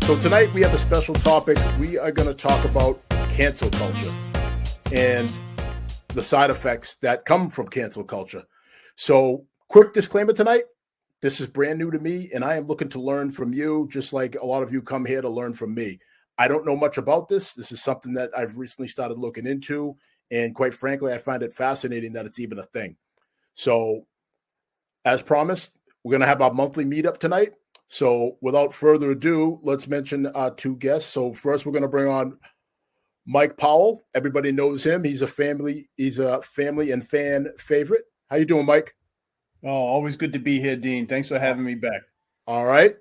So tonight we have a special topic. We are going to talk about cancel culture and the side effects that come from cancel culture. So quick disclaimer tonight. This is brand new to me, and I am looking to learn from you, just like a lot of you come here to learn from me. I don't know much about this. This is something that I've recently started looking into, and quite frankly, I find it fascinating that it's even a thing. So as promised, we're going to have our monthly meetup tonight. So without further ado, let's mention our two guests. So first, we're going to bring on Mike Powell. Everybody knows him. He's a family and fan favorite. How you doing, Mike? Oh, always good to be here, Dean. Thanks for having me back. All right.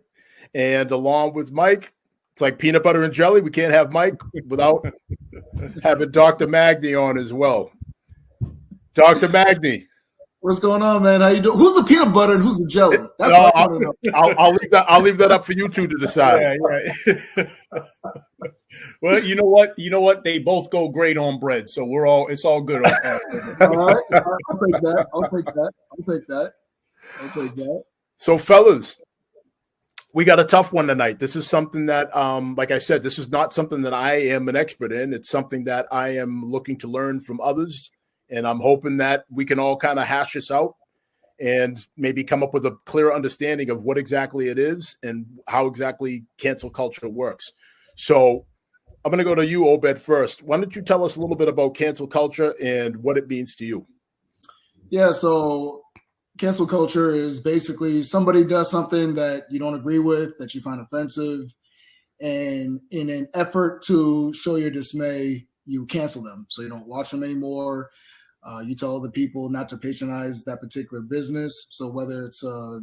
And along with Mike, it's like peanut butter and jelly. We can't have Mike without having Dr. Magny on as well. Dr. Magny. What's going on, man? How you doing? Who's the peanut butter and who's the jelly? That's I'll leave that up for you two to decide. Yeah. Well, you know what? They both go great on bread, so it's all good. All right. I'll take that. So, fellas, we got a tough one tonight. This is something that, like I said, this is not something that I am an expert in. It's something that I am looking to learn from others. And I'm hoping that we can all kind of hash this out and maybe come up with a clear understanding of what exactly it is and how exactly cancel culture works. So I'm going to go to you, Obed, first. Why don't you tell us a little bit about cancel culture and what it means to you? Yeah, so cancel culture is basically somebody does something that you don't agree with, that you find offensive, and in an effort to show your dismay, you cancel them. So you don't watch them anymore. You tell other people not to patronize that particular business. So whether it's a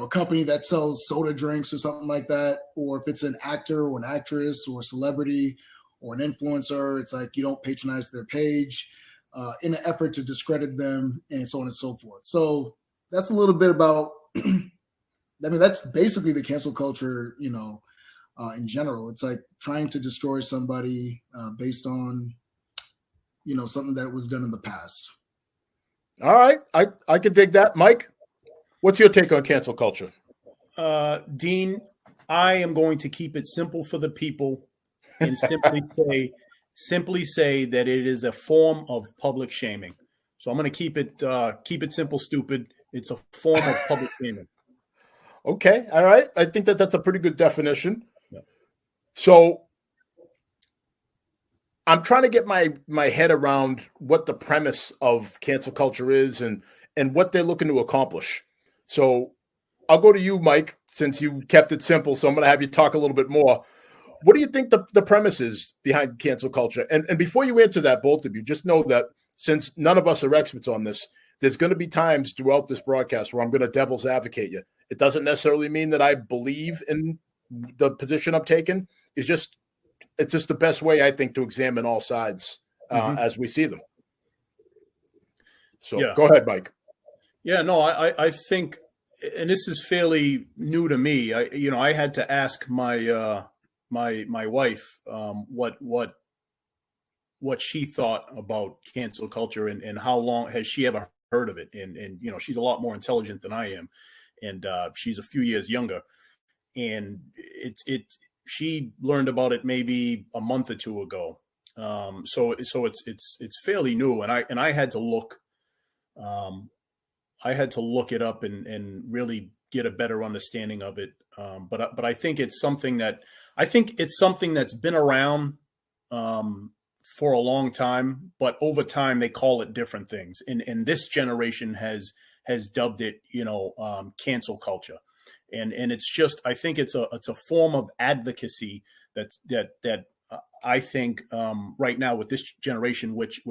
company that sells soda drinks or something like that, or if it's an actor or an actress or a celebrity or an influencer, it's like you don't patronize their page in an effort to discredit them and so on and so forth. So that's a little bit about, that's basically the cancel culture, in general. It's like trying to destroy somebody based on, something that was done in the past. All right. I can dig that. Mike, what's your take on cancel culture? Dean, I am going to keep it simple for the people and simply say that it is a form of public shaming. So I'm going to keep it simple, stupid. It's a form of public shaming. Okay. All right. I think that's a pretty good definition. Yeah. So I'm trying to get my head around what the premise of cancel culture is and what they're looking to accomplish. So I'll go to you, Mike, since you kept it simple. So I'm going to have you talk a little bit more. What do you think the premise is behind cancel culture? And before you answer that, both of you, just know that since none of us are experts on this, there's going to be times throughout this broadcast where I'm going to devil's advocate you. It doesn't necessarily mean that I believe in the position I'm taking. It's just the best way, I think, to examine all sides as we see them. So Go ahead, Mike. Yeah, no, I think, and this is fairly new to me. I had to ask my my wife what she thought about cancel culture and how long has she ever heard of it. And she's a lot more intelligent than I am, and she's a few years younger, and she learned about it maybe a month or two ago. So it's fairly new, and I had to look. I had to look it up and really get a better understanding of it. But I think it's something that's been around for a long time, but over time they call it different things. And this generation has dubbed it, cancel culture. And it's just, I think it's a form of advocacy that I think right now with this generation, which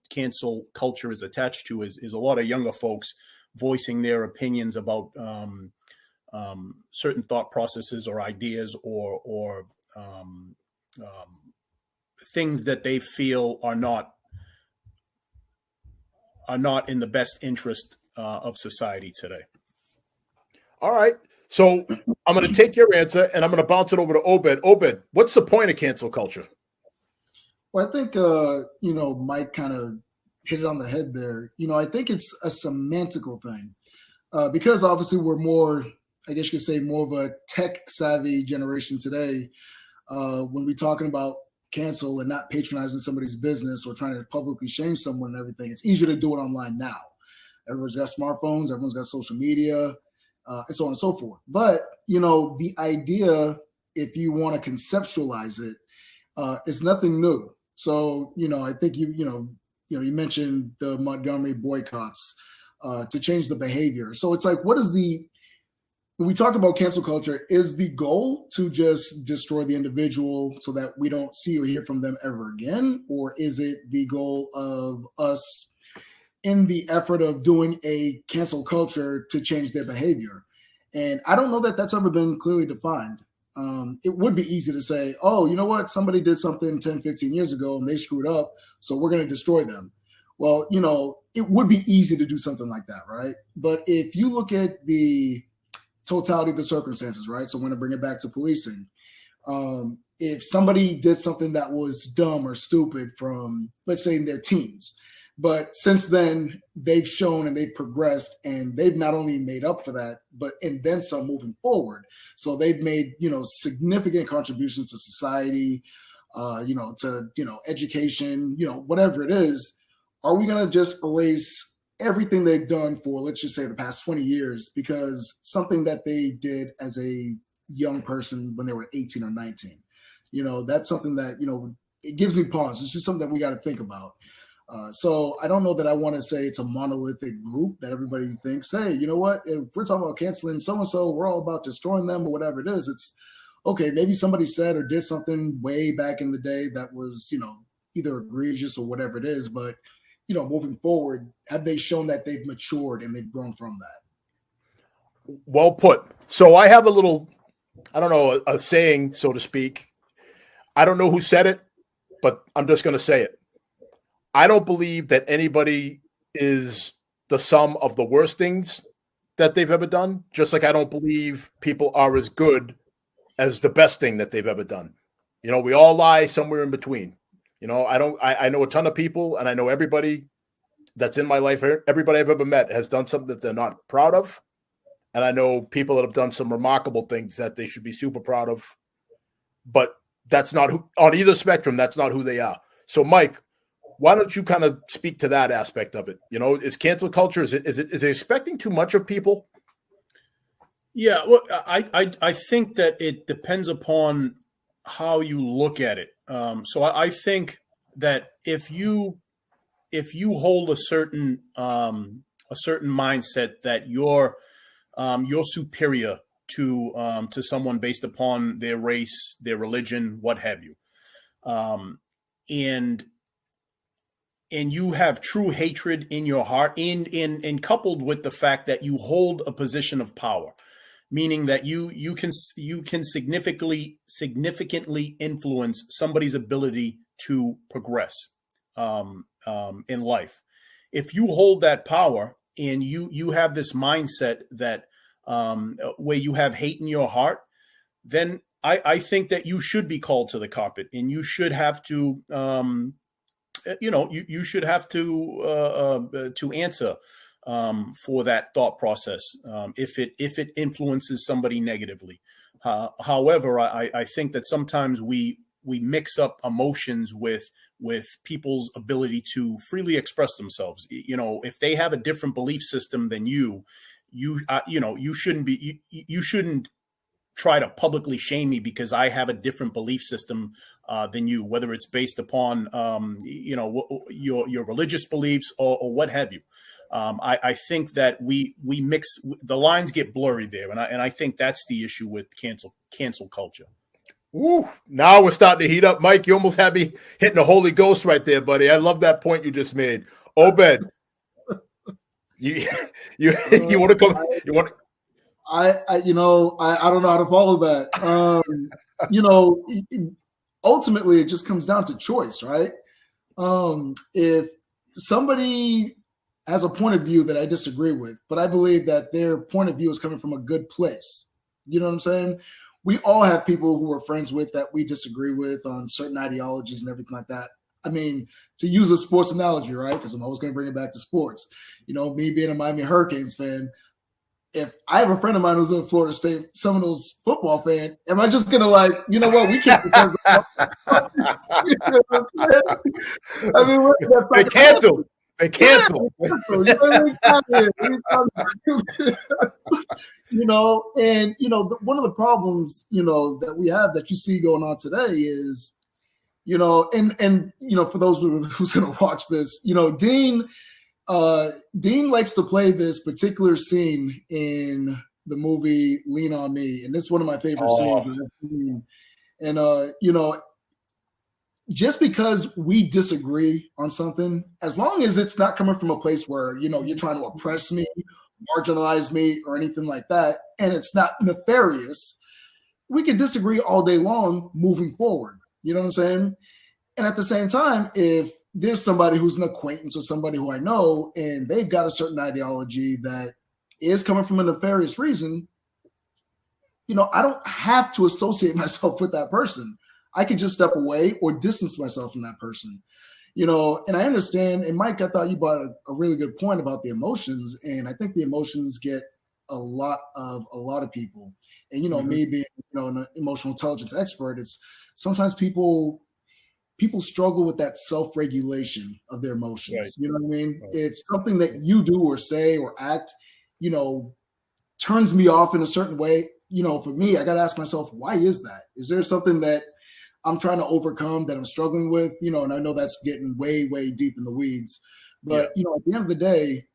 cancel culture is attached to, is a lot of younger folks voicing their opinions about certain thought processes or ideas or things that they feel are not in the best interest of society today. All right. So I'm going to take your answer and I'm going to bounce it over to Obed. Obed, what's the point of cancel culture? Well, I think, Mike kind of hit it on the head there. I think it's a semantical thing because obviously we're more I guess you could say, more of a tech savvy generation today. When we're talking about cancel and not patronizing somebody's business or trying to publicly shame someone and everything, it's easier to do it online now. Everyone's got smartphones, everyone's got social media, and so on and so forth. But, the idea, if you want to conceptualize it, is nothing new. So, I think you mentioned the Montgomery boycotts to change the behavior. So it's like, when we talk about cancel culture, is the goal to just destroy the individual so that we don't see or hear from them ever again? Or is it the goal of us in the effort of doing a cancel culture to change their behavior? And I don't know that that's ever been clearly defined. It would be easy to say, oh, you know what? Somebody did something 10, 15 years ago and they screwed up, so we're going to destroy them. Well, it would be easy to do something like that, right? But if you look at the totality of the circumstances, right? So I'm going to bring it back to policing. If somebody did something that was dumb or stupid from, let's say, in their teens, but since then they've shown and they've progressed and they've not only made up for that, and then some moving forward. So they've made, significant contributions to society, to, education, whatever it is. Are we going to just erase everything they've done for, let's just say, the past 20 years because something that they did as a young person when they were 18 or 19? That's something that, it gives me pause. It's just something that we got to think about. So I don't know that I want to say it's a monolithic group that everybody thinks, hey, you know what, if we're talking about canceling so-and-so, we're all about destroying them or whatever it is. It's okay. Maybe somebody said or did something way back in the day that was, either egregious or whatever it is, but moving forward, have they shown that they've matured and they've grown from that? Well put. So I have a little, I don't know, a saying, so to speak. I don't know who said it, but I'm just going to say it. I don't believe that anybody is the sum of the worst things that they've ever done, just like I don't believe people are as good as the best thing that they've ever done. We all lie somewhere in between. I know a ton of people, and I know everybody that's in my life, everybody I've ever met has done something that they're not proud of. And I know people that have done some remarkable things that they should be super proud of. But that's not who, on either spectrum, that's not who they are. So, Mike, why don't you kind of speak to that aspect of it? Is cancel culture, is it expecting too much of people? Yeah, well, I think that it depends upon how you look at it. So I think that if you hold a certain mindset that you're superior to someone based upon their race, their religion, what have you, and you have true hatred in your heart, and coupled with the fact that you hold a position of power, meaning that you can significantly influence somebody's ability to progress in life. If you hold that power and you have this mindset that where you have hate in your heart, then I think that you should be called to the carpet, and you should have to you should have to answer for that thought process if it influences somebody negatively. However, I think that sometimes we mix up emotions with people's ability to freely express themselves. If they have a different belief system than you shouldn't try to publicly shame me because I have a different belief system than you, whether it's based upon your religious beliefs or what have you. I think that we mix, the lines get blurry there, and I think that's the issue with cancel culture. Ooh, now we're starting to heat up. Mike, you almost had me hitting the Holy Ghost right there, buddy. I love that point you just made. Obed, you want to come? You want? I don't know how to follow that. Ultimately, it just comes down to choice, right? If somebody has a point of view that I disagree with, but I believe that their point of view is coming from a good place. You know what I'm saying? We all have people who we're friends with that we disagree with on certain ideologies and everything like that. I mean, to use a sports analogy, right? Because I'm always going to bring it back to sports. Me being a Miami Hurricanes fan, if I have a friend of mine who's a Florida State Seminoles football fan, am I just gonna like, you know what, we can't? You know what I'm saying? I mean, They canceled. They canceled. Yeah, you know, and you know, one of the problems, you know, that we have that you see going on today is, you know, and you know, for those who's going to watch this, you know, Dean likes to play this particular scene in the movie Lean on Me, and it's one of my favorite scenes. And you know, just because we disagree on something, as long as it's not coming from a place where, you know, you're trying to oppress me, marginalize me, or anything like that, and it's not nefarious, we can disagree all day long moving forward. You know what I'm saying? And at the same time, if there's somebody who's an acquaintance or somebody who I know, and they've got a certain ideology that is coming from a nefarious reason, you know, I don't have to associate myself with that person. I can just step away or distance myself from that person, you know. And I understand. And Mike, I thought you brought a really good point about the emotions, and I think the emotions get a lot of people. And you know, me being, you know, an emotional intelligence expert, it's sometimes people struggle with that self-regulation of their emotions. Right. You know what I mean? Right. If something that you do or say or act, you know, turns me off in a certain way, you know, for me, I got to ask myself, why is that? Is there something that I'm trying to overcome, that I'm struggling with? You know, and I know that's getting way, way deep in the weeds. But, you know, at the end of the day,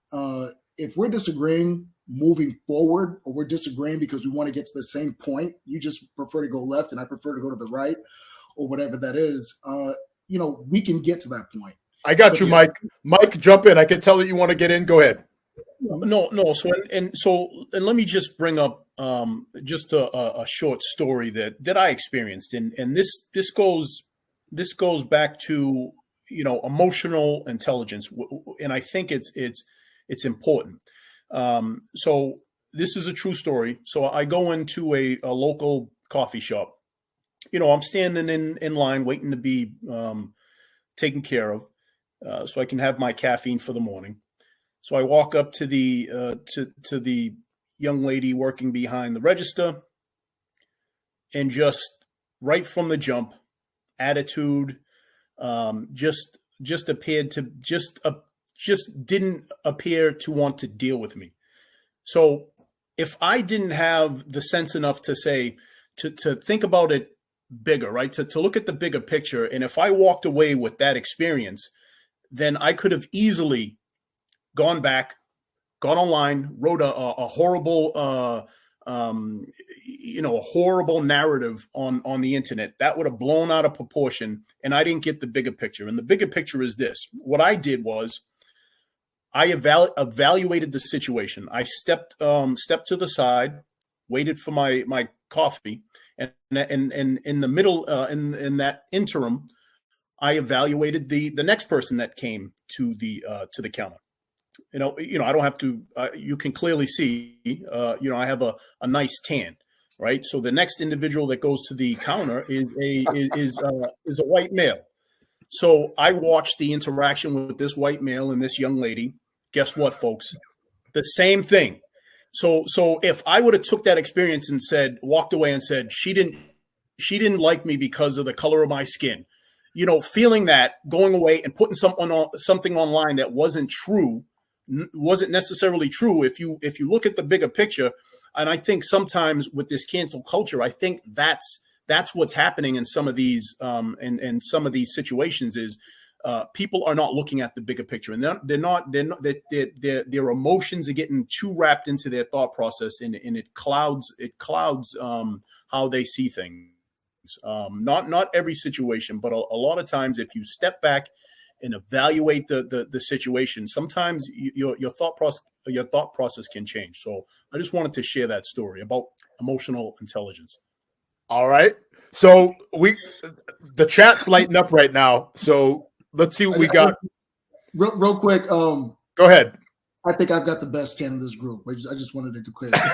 if we're disagreeing moving forward, or we're disagreeing because we want to get to the same point, you just prefer to go left and I prefer to go to the right, or whatever that is, you know, we can get to that point. I got you, Mike. Mike, jump in. I can tell that you want to get in. Go ahead. No. So let me just bring up just a short story that I experienced, and this goes back to, you know, emotional intelligence, and I think it's important. So this is a true story. So I go into a local coffee shop. You know, I'm standing in line waiting to be taken care of, so I can have my caffeine for the morning. So I walk up to the to the young lady working behind the register, and just right from the jump, attitude, just appeared to just didn't appear to want to deal with me. So if I didn't have the sense enough to say to think about it bigger, right? To look at the bigger picture. And if I walked away with that experience, then I could have easily gone back, gone online, wrote a horrible, you know, a horrible narrative on the internet. That would have blown out of proportion, and I didn't get the bigger picture. And the bigger picture is this. What I did was I evaluated the situation. I stepped to the side, waited for my coffee, and in the middle, in that interim, I evaluated the next person that came to the counter. You know, I don't have to. You can clearly see. You know, I have a nice tan, right? So the next individual that goes to the counter is a white male. So I watched the interaction with this white male and this young lady. Guess what, folks? The same thing. So if I would have took that experience and walked away and said, she didn't like me because of the color of my skin, you know, feeling that, going away and putting something online that wasn't true, wasn't necessarily true. If you look at the bigger picture, and I think sometimes with this cancel culture, I think that's what's happening in some of these in some of these situations is people are not looking at the bigger picture, and their emotions are getting too wrapped into their thought process, and it clouds how they see things. Not every situation, but a lot of times, if you step back and evaluate the situation, sometimes your thought process can change. So I just wanted to share that story about emotional intelligence. All right. So the chat's lighting up right now. So let's see what we got. Real quick. Go ahead. I think I've got the best 10 in this group. I just wanted to declare that.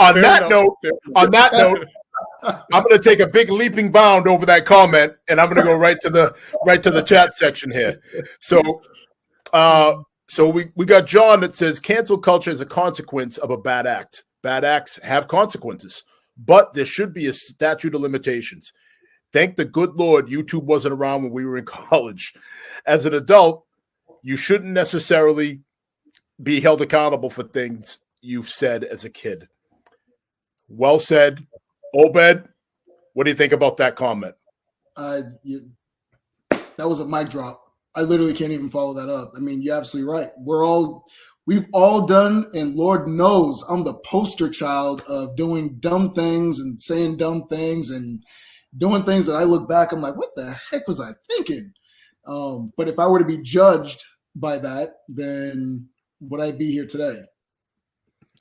On that note, I'm going to take a big leaping bound over that comment, and I'm going to go right to the chat section here. So So we got John that says cancel culture is a consequence of a bad act. Bad acts have consequences, but there should be a statute of limitations. Thank the good Lord YouTube wasn't around when we were in college. As an adult, you shouldn't necessarily be held accountable for things you've said as a kid. Well said. Obed, what do you think about that comment? That was a mic drop. I literally can't even follow that up. I mean, you're absolutely right. We've all done, and Lord knows I'm the poster child of doing dumb things and saying dumb things and doing things that I look back, I'm like, what the heck was I thinking? But if I were to be judged by that, then would I be here today?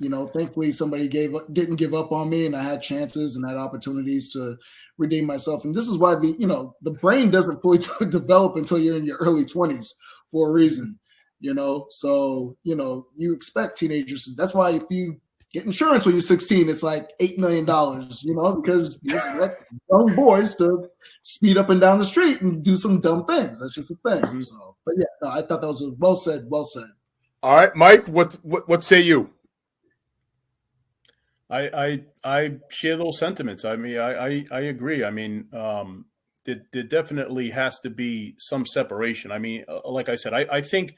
Thankfully somebody didn't give up on me, and I had chances and had opportunities to redeem myself. And this is why the brain doesn't fully develop until you're in your early 20s for a reason, So, you expect teenagers. That's why if you get insurance when you're 16, it's like $8 million, because you expect young boys to speed up and down the street and do some dumb things. That's just a thing. Mm-hmm. So, but yeah, no, I thought that was well said. Well said. All right, Mike, what say you? I share those sentiments. I mean, I agree. I mean, there definitely has to be some separation. I mean, like I said, I think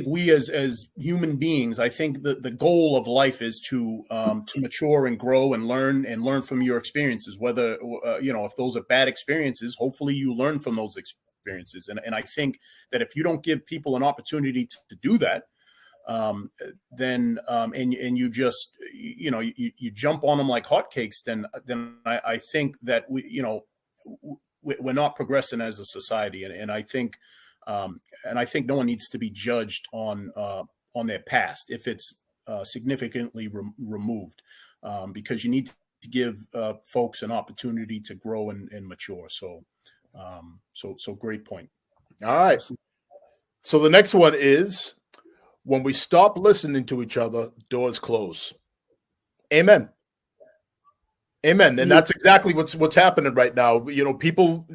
we as human beings, I think the goal of life is to mature and grow and learn from your experiences. Whether if those are bad experiences, hopefully you learn from those experiences. And I think that if you don't give people an opportunity to do that, then and you just you jump on them like hotcakes, then I think that we're not progressing as a society, and I think no one needs to be judged on their past if it's significantly removed, because you need to give folks an opportunity to grow and mature. So great point. All right. So the next one is, when we stop listening to each other, doors close. Amen. Amen. And that's exactly what's happening right now. People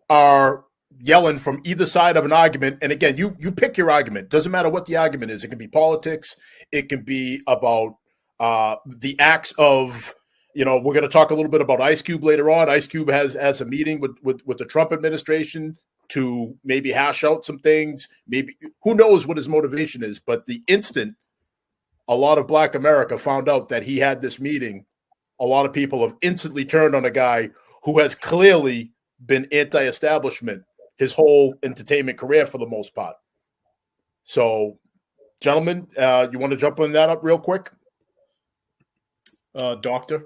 are yelling from either side of an argument. And again, you pick your argument. Doesn't matter what the argument is. It can be politics. It can be about the acts of, we're going to talk a little bit about Ice Cube later on. Ice Cube has a meeting with the Trump administration to maybe hash out some things. Maybe who knows what his motivation is, but the instant a lot of Black America found out that he had this meeting, a lot of people have instantly turned on a guy who has clearly been anti-establishment his whole entertainment career for the most part. So, gentlemen, you want to jump on that up real quick? Doctor?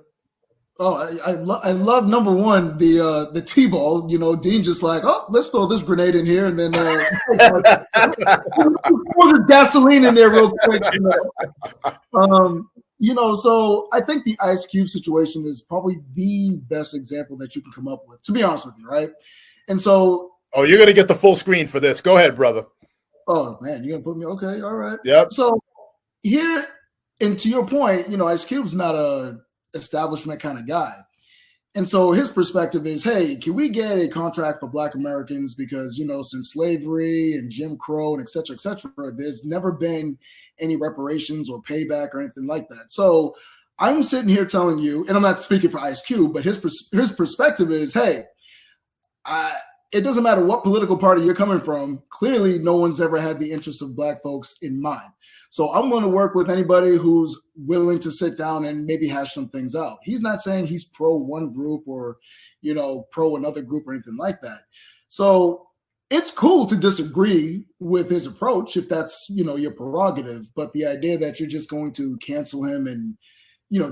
Oh, I love number one, the T-ball. Dean just like, oh, let's throw this grenade in here, and then pour the gasoline in there real quick. So I think the Ice Cube situation is probably the best example that you can come up with, to be honest with you, right? And so, oh, you're gonna get the full screen for this. Go ahead, brother. Oh man, you're gonna put me okay? All right. Yep. So here, and to your point, Ice Cube's not a establishment kind of guy. And so his perspective is, hey, can we get a contract for Black Americans? Because, since slavery and Jim Crow and et cetera, there's never been any reparations or payback or anything like that. So I'm sitting here telling you, and I'm not speaking for Ice Cube, but his perspective is, hey, it doesn't matter what political party you're coming from. Clearly, no one's ever had the interests of Black folks in mind. So I'm going to work with anybody who's willing to sit down and maybe hash some things out. He's not saying he's pro one group or, pro another group or anything like that. So it's cool to disagree with his approach if that's, your prerogative. But the idea that you're just going to cancel him and,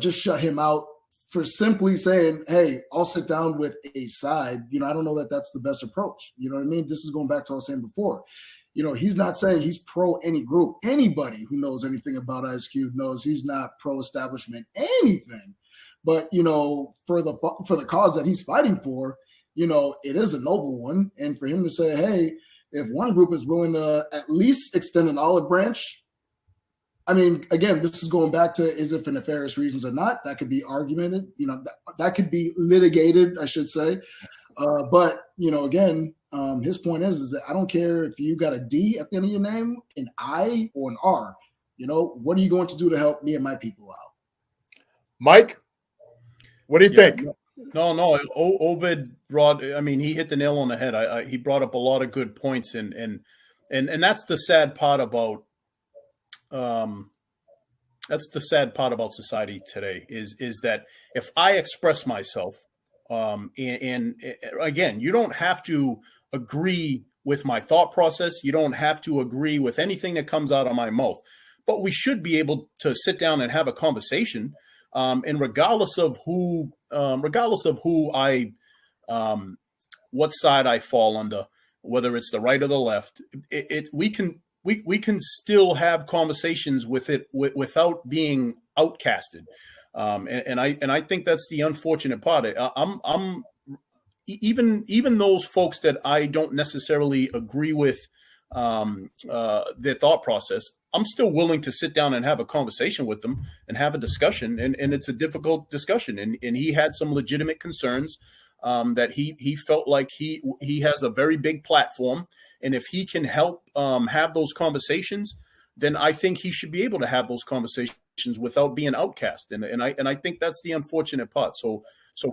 just shut him out for simply saying, hey, I'll sit down with a side, I don't know that that's the best approach. You know what I mean? This is going back to what I was saying before. He's not saying he's pro any group. Anybody who knows anything about Ice Cube knows he's not pro establishment anything. But, for the cause that he's fighting for, it is a noble one. And for him to say, hey, if one group is willing to at least extend an olive branch, I mean, again, this is going back to, is it for nefarious reasons or not? That could be argumented, that could be litigated, I should say. But, again, his point is that I don't care if you got a D at the end of your name, an I, or an R. What are you going to do to help me and my people out? Mike, what do you think? No. Obed brought. I mean, he hit the nail on the head. He brought up a lot of good points, and that's the sad part about. That's the sad part about society today is that if I express myself, and again, you don't have to agree with my thought process. You don't have to agree with anything that comes out of my mouth, but we should be able to sit down and have a conversation. And regardless of who I, what side I fall under, whether it's the right or the left, we can still have conversations with it without being outcasted. And I think that's the unfortunate part. I'm even those folks that I don't necessarily agree with their thought process, I'm still willing to sit down and have a conversation with them and have a discussion. And it's a difficult discussion. And he had some legitimate concerns that he felt like he has a very big platform. And if he can help have those conversations, then I think he should be able to have those conversations without being outcast. And I think that's the unfortunate part. So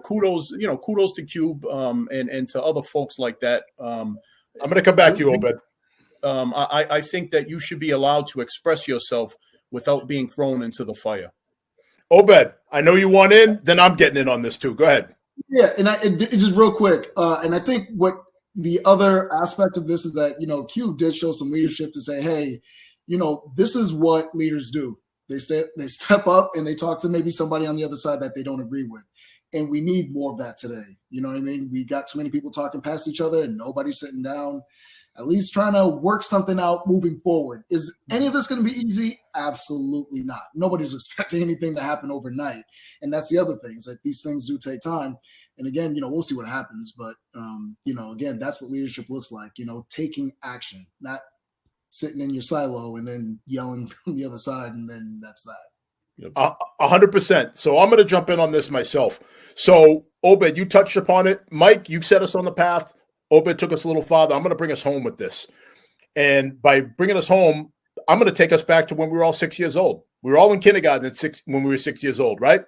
kudos to Cube and to other folks like that. I'm going to come back to you, Obed. I think that you should be allowed to express yourself without being thrown into the fire. Obed, I know you want in, then I'm getting in on this too. Go ahead. Yeah, and it's just real quick. And I think what the other aspect of this is that, Cube did show some leadership to say, hey, this is what leaders do. They step up and they talk to maybe somebody on the other side that they don't agree with. And we need more of that today. You know what I mean? We got too many people talking past each other and nobody's sitting down, at least trying to work something out moving forward. Is any of this going to be easy? Absolutely not. Nobody's expecting anything to happen overnight. And that's the other thing, is that these things do take time. And again, we'll see what happens. But, again, that's what leadership looks like, taking action, not sitting in your silo and then yelling from the other side. And then that's that. 100%. So I'm going to jump in on this myself. So, Obed, you touched upon it. Mike, you set us on the path. Obed took us a little farther. I'm going to bring us home with this. And by bringing us home, I'm going to take us back to when we were all 6 years old. We were all in kindergarten when we were 6 years old, right?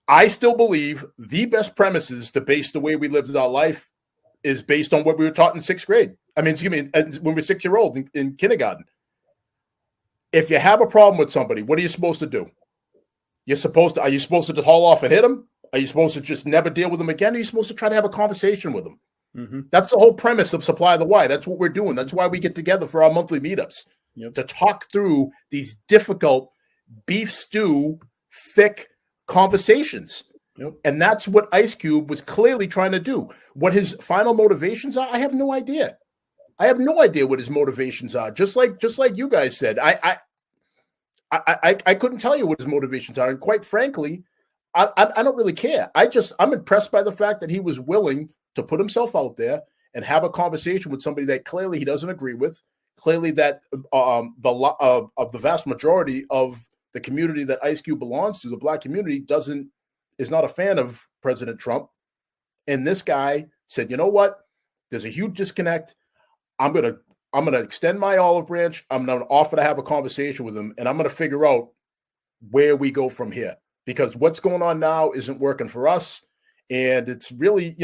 I still believe the best premises to base the way we lived our life is based on what we were taught in sixth grade. When we were 6 years old in kindergarten. If you have a problem with somebody, what are you supposed to do? Are you supposed to just haul off and hit them? Are you supposed to just never deal with them again? Are you supposed to try to have a conversation with them? Mm-hmm. That's the whole premise of Supply the Why. That's what we're doing. That's why we get together for our monthly meetups, to talk through these difficult beef stew, thick conversations. Yep. And that's what Ice Cube was clearly trying to do. What his final motivations are, I have no idea. I have no idea what his motivations are. Just like you guys said, I couldn't tell you what his motivations are. And quite frankly, I don't really care. I'm impressed by the fact that he was willing to put himself out there and have a conversation with somebody that clearly he doesn't agree with, clearly that the vast majority of the community that Ice Cube belongs to, the Black community, is not a fan of President Trump. And this guy said, you know what? There's a huge disconnect. I'm gonna extend my olive branch. I'm gonna offer to have a conversation with him, and I'm gonna figure out where we go from here. Because what's going on now isn't working for us, and it's really,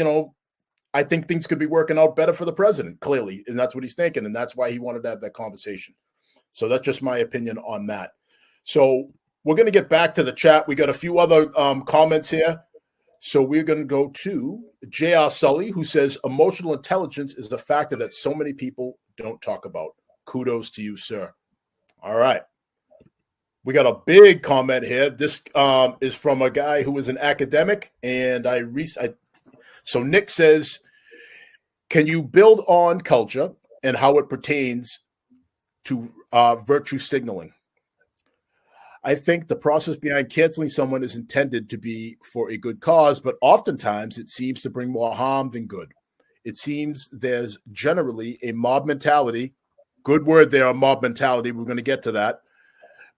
I think things could be working out better for the president, clearly, and that's what he's thinking, and that's why he wanted to have that conversation. So that's just my opinion on that. So we're going to get back to the chat. We got a few other comments here. So we're going to go to J.R. Sully, who says, emotional intelligence is the factor that so many people don't talk about. Kudos to you, sir. All right. We got a big comment here. This is from a guy who is an academic, and so Nick says, can you build on culture and how it pertains to virtue signaling? I think the process behind canceling someone is intended to be for a good cause, but oftentimes it seems to bring more harm than good. It seems there's generally a mob mentality, good word there, a mob mentality, we're going to get to that,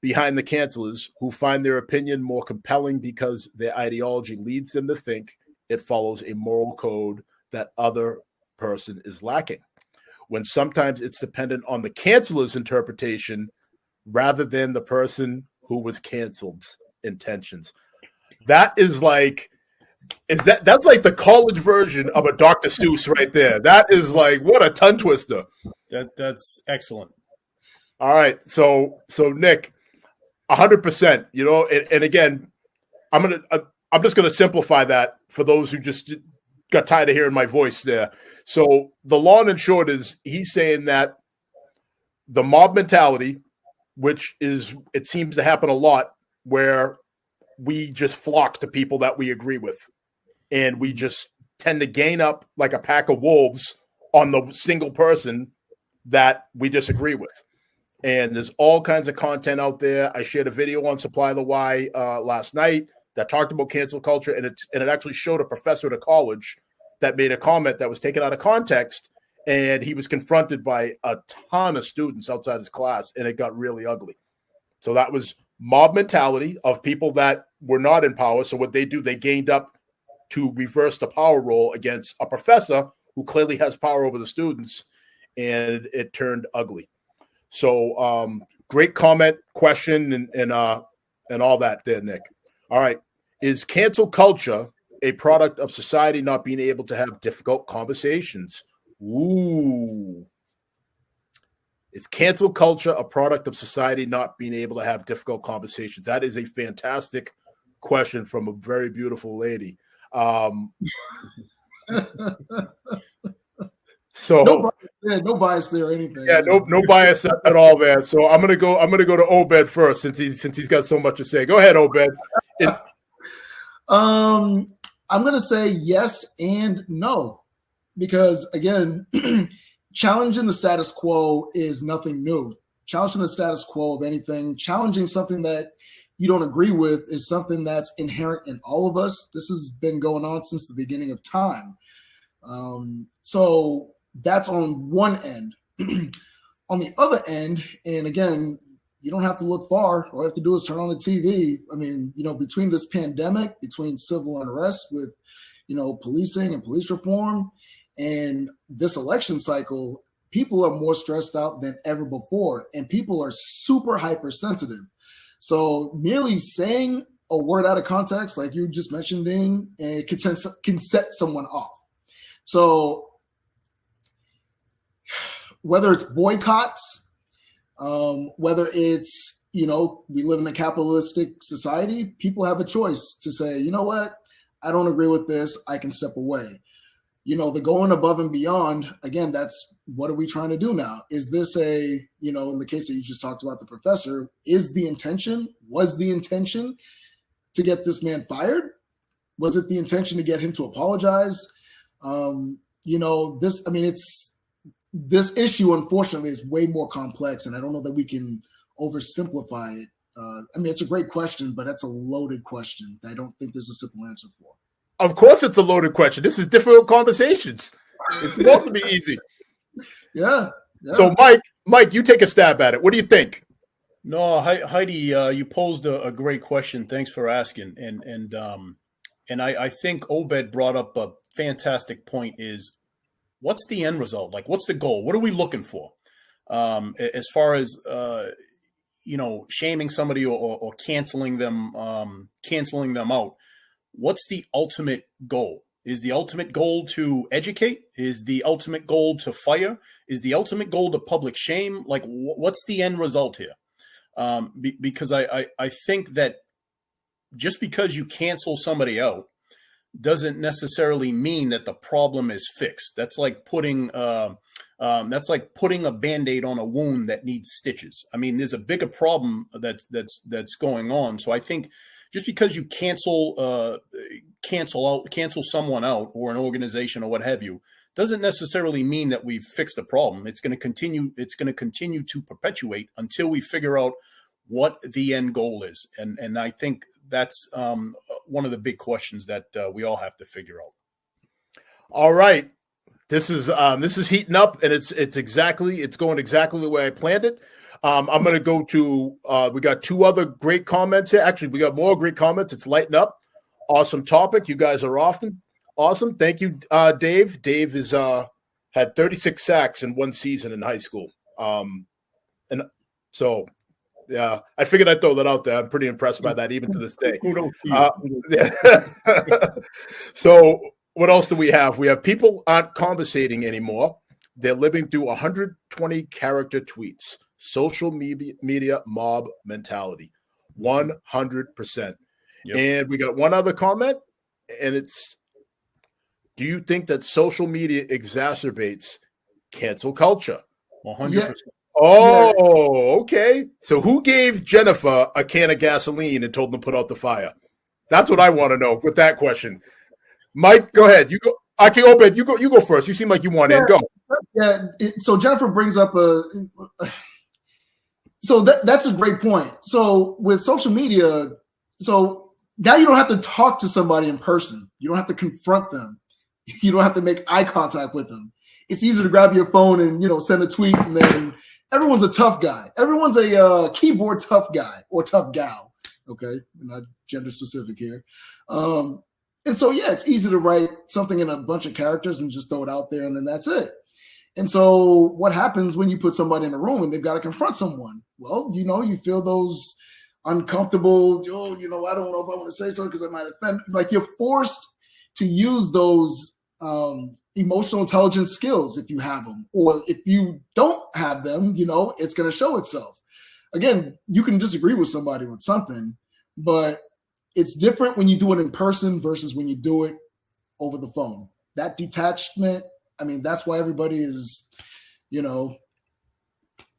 behind the cancelers who find their opinion more compelling because their ideology leads them to think it follows a moral code that other person is lacking, when sometimes it's dependent on the canceler's interpretation rather than the person who was canceled's intentions. That is like, that's like the college version of a Dr. Seuss right there. That is like, what a tongue twister. That's excellent. All right. So Nick, 100%, you know, and again, I'm just going to simplify that for those who just got tired of hearing my voice there. So the long and short is he's saying that the mob mentality, which is, it seems to happen a lot, where we just flock to people that we agree with, and we just tend to gain up like a pack of wolves on the single person that we disagree with. And there's all kinds of content out there. I shared a video on Supply the Why last night that talked about cancel culture, and it actually showed a professor at a college that made a comment that was taken out of context, and he was confronted by a ton of students outside his class, and it got really ugly. So that was mob mentality of people that were not in power. So what they do, they gained up to reverse the power role against a professor who clearly has power over the students, and it turned ugly. So great comment, question, and all that there, Nick. All right. Is cancel culture a product of society not being able to have difficult conversations? Ooh. Is cancel culture a product of society not being able to have difficult conversations? That is a fantastic question from a very beautiful lady. So no bias there or anything. Yeah, no bias at all there. So I'm gonna go to Obed first since he's got so much to say. Go ahead, Obed. I'm gonna say yes and no, because again, challenging the status quo is nothing new. Challenging the status quo of anything, challenging something that you don't agree with, is something that's inherent in all of us. This has been going on since the beginning of time. So that's on one end. On the other end, and again, you don't have to look far. All you have to do is turn on the TV. I mean, you know, between this pandemic, between civil unrest with, you know, policing and police reform, and this election cycle, people are more stressed out than ever before, and people are super hypersensitive. So merely saying a word out of context, like you just mentioned, Dean, and can set someone off. So whether it's boycotts, whether it's, you know, we live in a capitalistic society, people have a choice to say, you know what, I don't agree with this, I can step away. You know, the going above and beyond, again, that's what are we trying to do now? Is this a, you know, in the case that you just talked about the professor, was the intention to get this man fired? Was it the intention to get him to apologize? You know, this issue, unfortunately, is way more complex, and I don't know that we can oversimplify it. I mean, it's a great question, but that's a loaded question that I don't think there's a simple answer for. Of course it's a loaded question. This is difficult conversations. It's supposed to be easy. Yeah. So, Mike, you take a stab at it. What do you think? No, Heidi, you posed a great question. Thanks for asking. And I think Obed brought up a fantastic point is, what's the end result? Like, what's the goal? What are we looking for? As far as, you know, shaming somebody or canceling them out. What's the ultimate goal? Is the ultimate goal to educate? Is the ultimate goal to fire? Is the ultimate goal to public shame? Like, what's the end result here? Because I think that just because you cancel somebody out doesn't necessarily mean that the problem is fixed. That's like putting a Band-Aid on a wound that needs stitches. I mean, there's a bigger problem that's going on. So I think just because you cancel someone out, or an organization or what have you, doesn't necessarily mean that we've fixed the problem. It's going to continue to perpetuate until we figure out what the end goal is. And I think that's one of the big questions that we all have to figure out. All right. This is heating up, and it's going exactly the way I planned it. I'm going to go to, we got two other great comments here. Actually, we got more great comments. It's lighting up. Awesome topic. You guys are awesome. Thank you, Dave. Dave is had 36 sacks in one season in high school. And so, yeah, I figured I'd throw that out there. I'm pretty impressed by that even to this day. Yeah. So what else do we have? We have people aren't conversating anymore. They're living through 120 character tweets. Social media mob mentality. 100%. Yep. And we got one other comment, and it's, do you think that social media exacerbates cancel culture? 100%. Yeah. Oh, okay. So who gave Jennifer a can of gasoline and told them to put out the fire? That's what I want to know with that question. Mike, go ahead. You go. Actually, Obed, you go first. You seem like you want in. Go. Yeah. So Jennifer brings up so that's a great point. So with social media, so now you don't have to talk to somebody in person. You don't have to confront them. You don't have to make eye contact with them. It's easy to grab your phone and, send a tweet, and then everyone's a tough guy. Everyone's a keyboard tough guy or tough gal. Okay, not gender specific here. And so, yeah, it's easy to write something in a bunch of characters and just throw it out there, and then that's it. And so what happens when you put somebody in a room and they've got to confront someone? Well, you feel those uncomfortable, I don't know if I want to say so because I might offend. Like, you're forced to use those emotional intelligence skills if you have them, or if you don't have them, it's going to show itself. Again, you can disagree with somebody with something, but it's different when you do it in person versus when you do it over the phone. That detachment, that's why everybody is,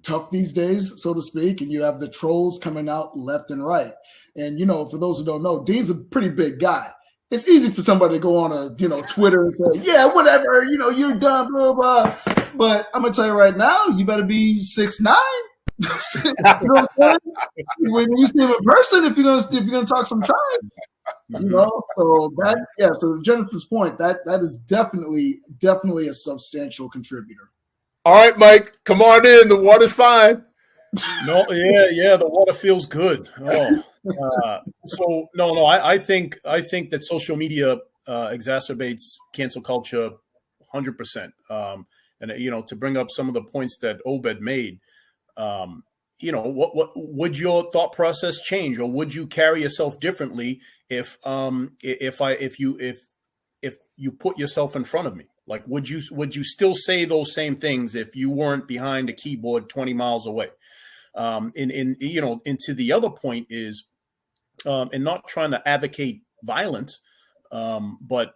tough these days, so to speak, and you have the trolls coming out left and right. And, for those who don't know, Dean's a pretty big guy. It's easy for somebody to go on Twitter and say, yeah, whatever, you're dumb, blah, blah. But I'm going to tell you right now, you better be 6'9". You know what I'm saying? When you see him in person, if you're gonna talk some time, So so Jennifer's point, that is definitely a substantial contributor. All right, Mike, come on in. The water's fine. No, yeah, the water feels good. I think that social media exacerbates cancel culture 100%. And to bring up some of the points that Obed made, what would your thought process change, or would you carry yourself differently if you put yourself in front of me? Like, would you still say those same things if you weren't behind a keyboard 20 miles away? Into the other point is, and not trying to advocate violence, but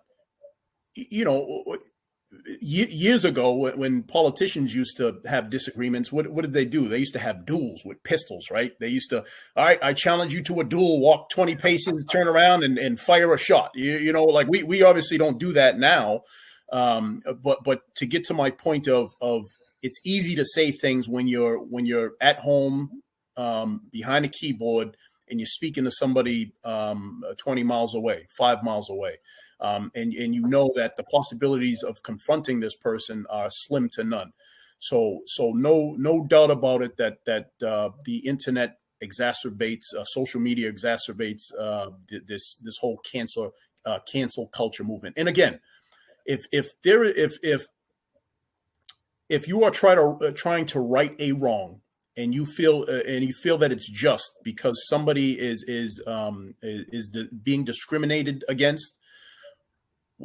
years ago, when politicians used to have disagreements, what did they do? They used to have duels with pistols, right? They used to, all right, I challenge you to a duel, walk 20 paces, turn around and fire a shot. Like we obviously don't do that now. But to get to my point of it's easy to say things when you're at home, behind a keyboard, and you're speaking to somebody 20 miles away, 5 miles away. And that the possibilities of confronting this person are slim to none. So no doubt about it that the internet exacerbates, social media exacerbates this whole cancel culture movement. And again, if you are trying to right a wrong, and you feel that it's just because somebody is being discriminated against,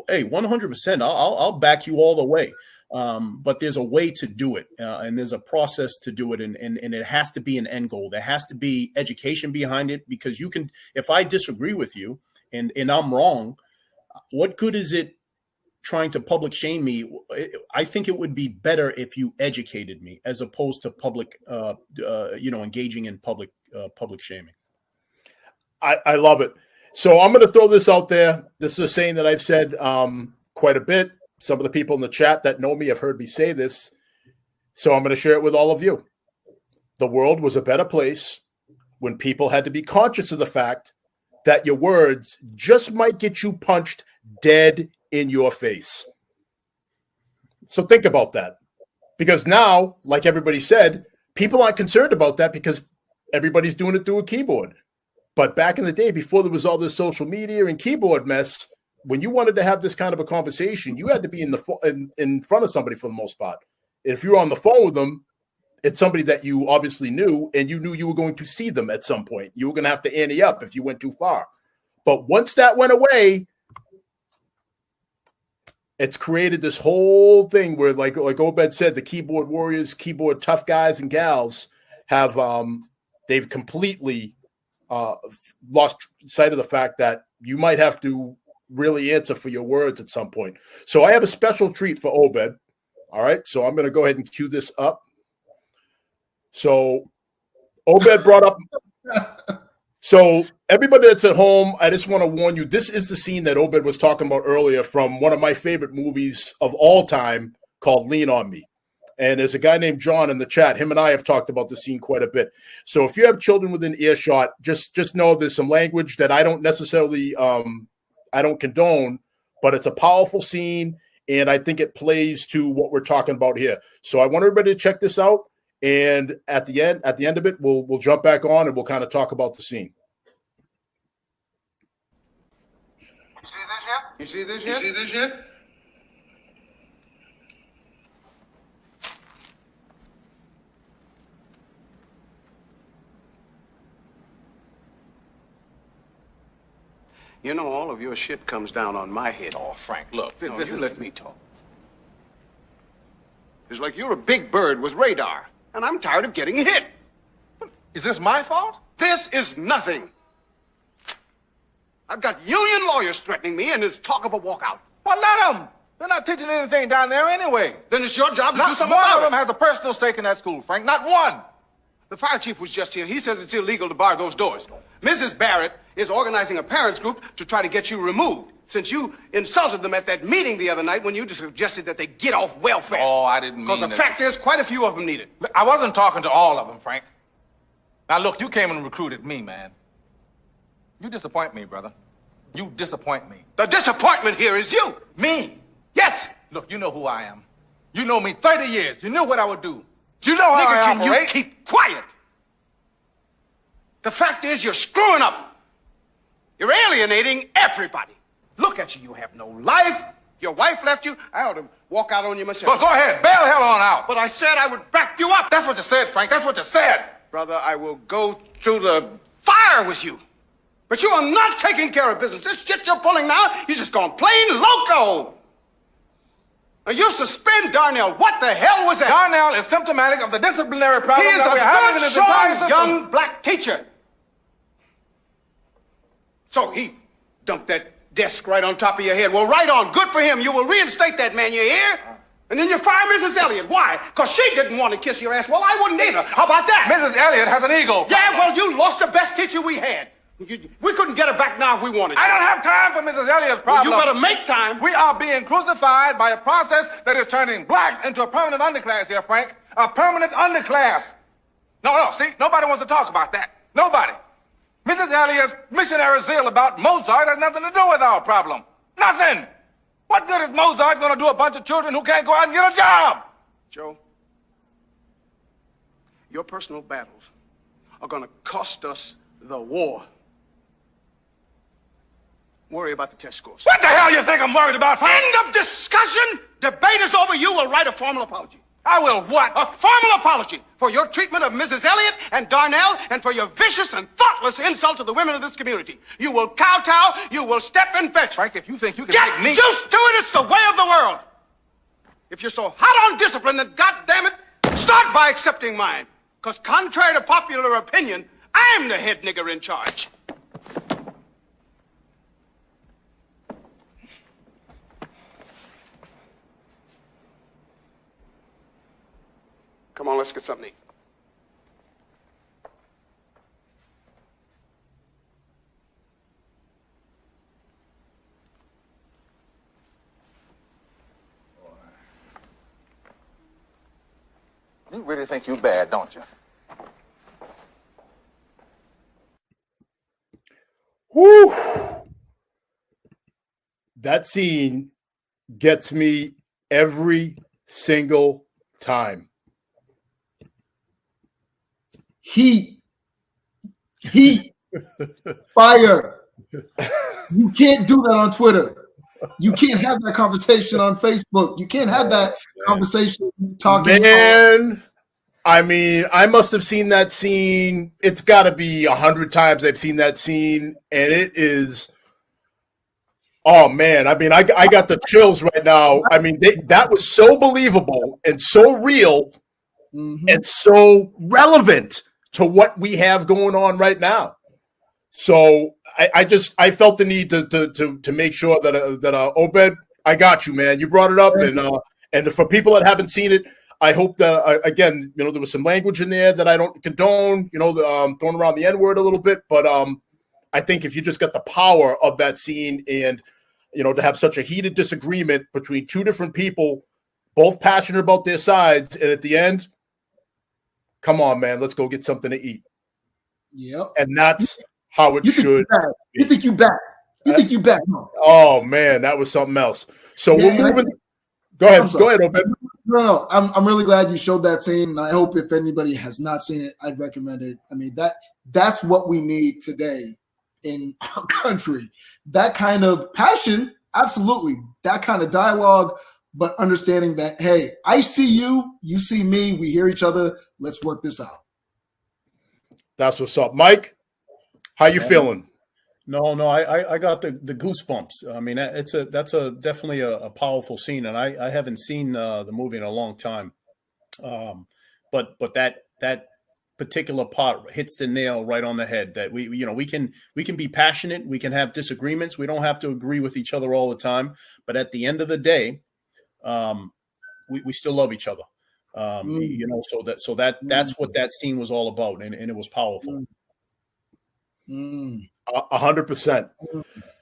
hey, 100%, I'll back you all the way. But there's a way to do it, and there's a process to do it, and it has to be an end goal. There has to be education behind it, because you can, if I disagree with you and I'm wrong, what good is it trying to public shame me? I think it would be better if you educated me, as opposed to public, engaging in public shaming. I love it. So I'm going to throw this out there. This is a saying that I've said quite a bit. Some of the people in the chat that know me have heard me say this. So I'm going to share it with all of you. The world was a better place when people had to be conscious of the fact that your words just might get you punched dead in your face. So think about that. Because now, like everybody said, people aren't concerned about that because everybody's doing it through a keyboard. But back in the day, before there was all this social media and keyboard mess, when you wanted to have this kind of a conversation, you had to be in front of somebody for the most part. If you were on the phone with them, it's somebody that you obviously knew, and you knew you were going to see them at some point. You were going to have to ante up if you went too far. But once that went away, it's created this whole thing where, like Obed said, the keyboard warriors, keyboard tough guys and gals have they've completely lost sight of the fact that you might have to really answer for your words at some point. So I have a special treat for Obed. All right, so I'm going to go ahead and cue this up. So Obed brought up. So everybody that's at home, I just want to warn you, this is the scene that Obed was talking about earlier from one of my favorite movies of all time called Lean On Me. And there's a guy named John in the chat. Him and I have talked about the scene quite a bit. So if you have children within earshot, just know there's some language that I don't necessarily I don't condone, but it's a powerful scene, and I think it plays to what we're talking about here. So I want everybody to check this out. And at the end of it, we'll jump back on and we'll kind of talk about the scene. You see this yet? You see this yet? You see this yet? You know, all of your shit comes down on my head. Oh, Frank, look, You let me talk. It's like you're a big bird with radar, and I'm tired of getting hit. Is this my fault? This is nothing. I've got union lawyers threatening me, and there's talk of a walkout. Well, let them. They're not teaching anything down there anyway. Then it's your job to Not do something one about of them it. has a personal stake in that school, Frank. Not one. The fire chief was just here. He says it's illegal to bar those doors. Mrs. Barrett is organizing a parents group to try to get you removed, since you insulted them at that meeting the other night when you suggested that they get off welfare. Oh, I didn't mean Because the that. fact is, quite a few of them need it. Look, I wasn't talking to all of them, Frank. Now, look, you came and recruited me, man. You disappoint me, brother. You disappoint me. The disappointment here is you. Me? Yes. Look, you know who I am. You know me 30 years. You knew what I would do. You know how Nigga, I can operate. you keep quiet? The fact is, you're screwing up. You're alienating everybody. Look at you. You have no life. Your wife left you. I ought to walk out on you myself. Go ahead. Bail the hell on out. But I said I would back you up. That's what you said, Frank. That's what you said. Brother, I will go through the fire with you. But you are not taking care of business. This shit you're pulling now, you're just going plain loco. Now, you suspend Darnell. What the hell was that? Darnell is symptomatic of the disciplinary He problem is that a we're having in good, this entire strong, system. young black teacher. So he dumped that desk right on top of your head. Well, right on. Good for him. You will reinstate that man, you hear? And then you fire Mrs. Elliott. Why? Because she didn't want to kiss your ass. Well, I wouldn't either. How about that? Mrs. Elliott has an ego. Yeah, well, you lost the best teacher we had. We couldn't get her back now if we wanted to. I don't have time for Mrs. Elliott's Well, problem. you better make time. We are being crucified by a process that is turning blacks into a permanent underclass here, Frank. A permanent underclass. No, see, nobody wants to talk about that. Nobody. Mrs. Elliott's missionary zeal about Mozart has nothing to do with our problem. Nothing. What good is Mozart going to do a bunch of children who can't go out and get a job? Joe, your personal battles are going to cost us the war. Worry about the test scores. What the hell you think I'm worried about, Frank? End of discussion. Debate is over. You will write a formal apology. I will what? A formal apology for your treatment of Mrs. Elliott and Darnell and for your vicious and thoughtless insult to the women of this community. You will kowtow. You will step and fetch. Frank, if you think you can Get make me... used to it. It's the way of the world. If you're so hot on discipline, then goddamn it, start by accepting mine. Because contrary to popular opinion, I'm the head nigger in charge. Come on, let's get something to eat. You really think you bad, don't you? Whew. That scene gets me every single time. Heat, fire. You can't do that on Twitter. You can't have that conversation on Facebook. You can't have that conversation talking. Man, I mean, I must have seen that scene. It's got to be 100 times I've seen that scene, and it is. Oh man, I mean, I got the chills right now. I mean, that was so believable and so real, and so relevant to what we have going on right now. So I felt the need to make sure that Obed, I got you, man. You brought it up, and for people that haven't seen it, I hope that again, there was some language in there that I don't condone, throwing around the N-word a little bit, but I think if you just got the power of that scene and, to have such a heated disagreement between two different people, both passionate about their sides, and at the end, come on, man, let's go get something to eat. Yep. And that's how it should be. You think you back. You think you back. Oh, man, that was something else. So we're moving. Go ahead, Obed. No, I'm really glad you showed that scene, and I hope if anybody has not seen it, I'd recommend it. I mean, that's what we need today in our country. That kind of passion, absolutely. That kind of dialogue, but understanding that, hey, I see you, you see me, we hear each other. Let's work this out. That's what's up. Mike, how you feeling? No, I got the goosebumps. I mean, that's definitely a powerful scene, and I haven't seen the movie in a long time. But that particular part hits the nail right on the head. That we can be passionate, we can have disagreements, we don't have to agree with each other all the time, but at the end of the day, we still love each other. So that's what that scene was all about, and it was powerful. 100%.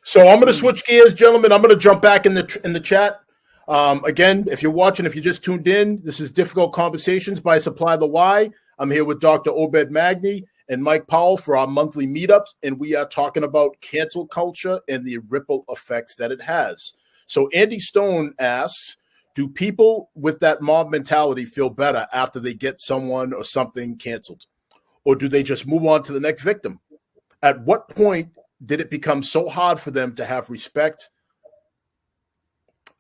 So I'm going to switch gears, gentlemen. I'm going to jump back in the chat. Again, if you're watching, if you just tuned in, this is Difficult Conversations by Supply the Why. I'm here with Dr. Obed Magny and Mike Powell for our monthly meetups, and we are talking about cancel culture and the ripple effects that it has. So Andy Stone asks, do people with that mob mentality feel better after they get someone or something canceled? Or do they just move on to the next victim? At what point did it become so hard for them to have respect,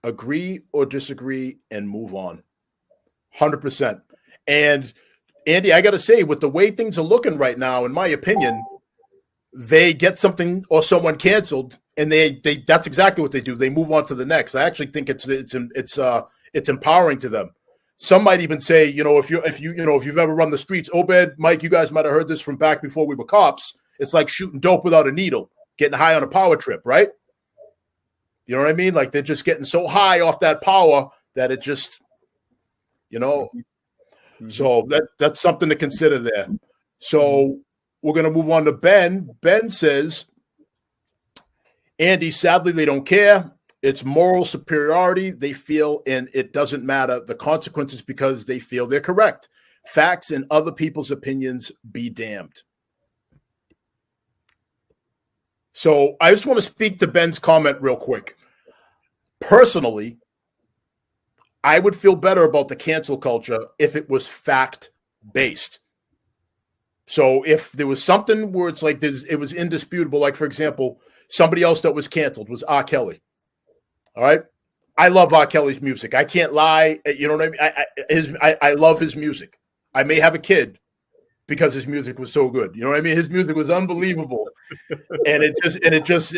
agree or disagree, and move on? 100%. And Andy, I got to say, with the way things are looking right now, in my opinion, they get something or someone canceled, and they that's exactly what they do. They move on to the next. I actually think it's empowering to them. Some might even say, if you've ever run the streets, Obed, Mike, you guys might have heard this from back before we were cops. It's like shooting dope without a needle, getting high on a power trip, right? You know what I mean? Like they're just getting so high off that power that it just, So that's something to consider there. So we're going to move on to Ben. Ben says, Andy, sadly, they don't care. It's moral superiority they feel, and it doesn't matter the consequences because they feel they're correct. Facts and other people's opinions be damned. So I just want to speak to Ben's comment real quick. Personally, I would feel better about the cancel culture if it was fact-based. So if there was something where it's like it was indisputable, like, for example, somebody else that was canceled was R. Kelly. All right? I love R. Kelly's music. I can't lie. You know what I mean? I love his music. I may have a kid because his music was so good. You know what I mean? His music was unbelievable. And it just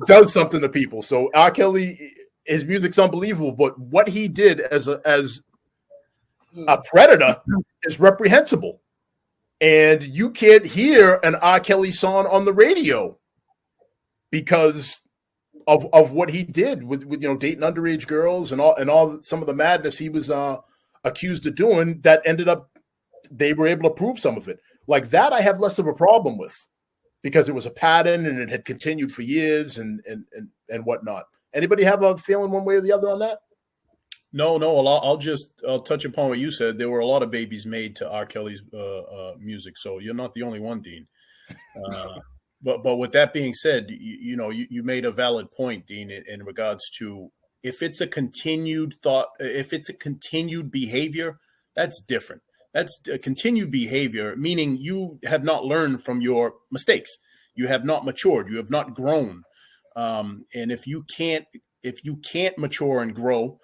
does something to people. So R. Kelly, his music's unbelievable, but what he did as a predator is reprehensible. And you can't hear an R. Kelly song on the radio because of what he did with dating underage girls and all some of the madness he was accused of doing that ended up they were able to prove some of it. Like that I have less of a problem with because it was a pattern and it had continued for years and whatnot. Anybody have a feeling one way or the other on that? No. I'll touch upon what you said. There were a lot of babies made to R. Kelly's music, so you're not the only one, Dean. But with that being said, you made a valid point, Dean, in regards to if it's a continued behavior, that's different. That's a continued behavior, meaning you have not learned from your mistakes. You have not matured. You have not grown. And if you can't mature and grow,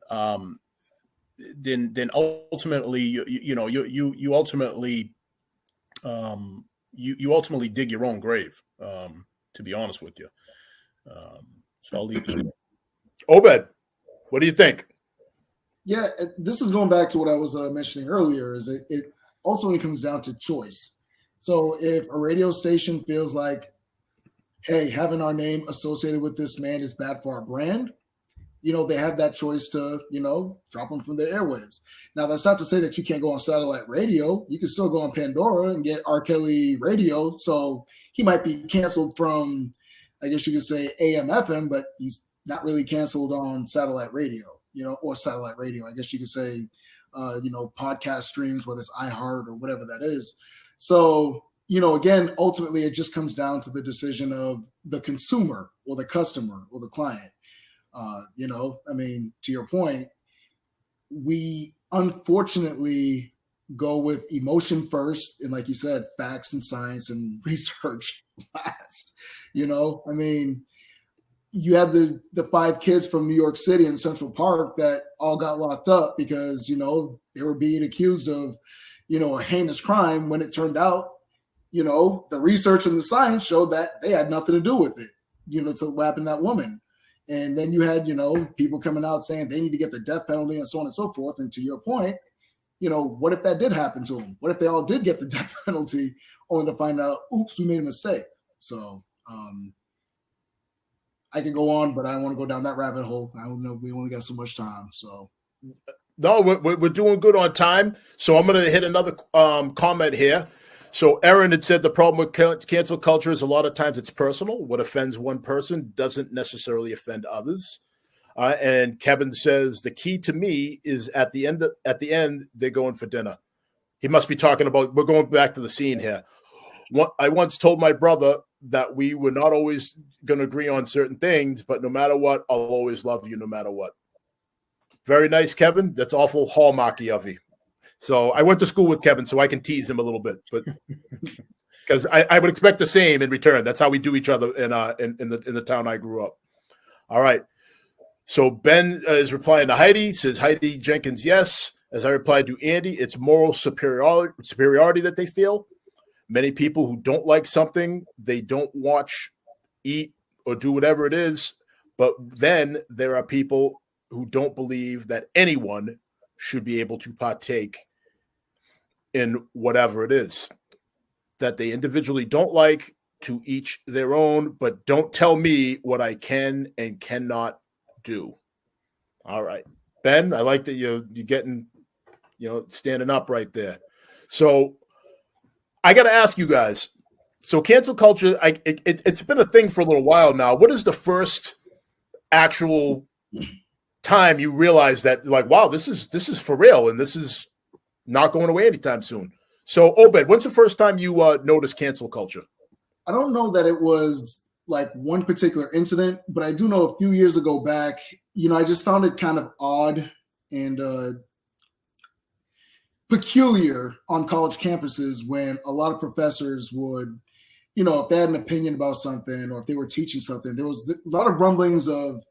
then ultimately, you ultimately dig your own grave. To be honest with you, so I'll leave it there. Obed, what do you think? Yeah, this is going back to what I was mentioning earlier. Is it ultimately comes down to choice. So if a radio station feels like, hey, having our name associated with this man is bad for our brand, they have that choice to, drop them from their airwaves. Now, that's not to say that you can't go on satellite radio. You can still go on Pandora and get R. Kelly radio. So he might be canceled from, I guess you could say, AM, FM, but he's not really canceled on satellite radio, or satellite radio. I guess you could say, podcast streams, whether it's iHeart or whatever that is. So, again, ultimately, it just comes down to the decision of the consumer or the customer or the client. To your point, we unfortunately go with emotion first. And like you said, facts and science and research last. You had the 5 kids from New York City in Central Park that all got locked up because, they were being accused of, a heinous crime when it turned out, the research and the science showed that they had nothing to do with it, to what happened to that woman. And then you had, people coming out saying they need to get the death penalty and so on and so forth. And to your point, what if that did happen to them? What if they all did get the death penalty only to find out, oops, we made a mistake? So I could go on, but I don't want to go down that rabbit hole. I don't know. We only got so much time. So no, we're doing good on time. So I'm going to hit another comment here. So Aaron had said the problem with cancel culture is a lot of times it's personal. What offends one person doesn't necessarily offend others. And Kevin says the key to me is at the end they're going for dinner. He must be talking about, we're going back to the scene here. I once told my brother that we were not always going to agree on certain things, but no matter what, I'll always love you no matter what. Very nice, Kevin. That's awful hallmarky of you. So I went to school with Kevin, so I can tease him a little bit, but because I would expect the same in return. That's how we do each other in the town I grew up. All right. So Ben is replying to Heidi. Says Heidi Jenkins, yes. As I replied to Andy, it's moral superiority that they feel. Many people who don't like something, they don't watch, eat, or do whatever it is. But then there are people who don't believe that anyone should be able to partake in whatever it is that they individually don't like, to each their own, but don't tell me what I can and cannot do. All right. Ben, I like that you're getting, standing up right there. So I got to ask you guys. So cancel culture, it's been a thing for a little while now. What is the first actual time you realize that, like, wow, this is for real and this is not going away anytime soon? So Obed, when's the first time you noticed cancel culture? I don't know that it was like one particular incident, but I do know a few years ago back, I just found it kind of odd and peculiar on college campuses when a lot of professors would, if they had an opinion about something or if they were teaching something, there was a lot of rumblings of,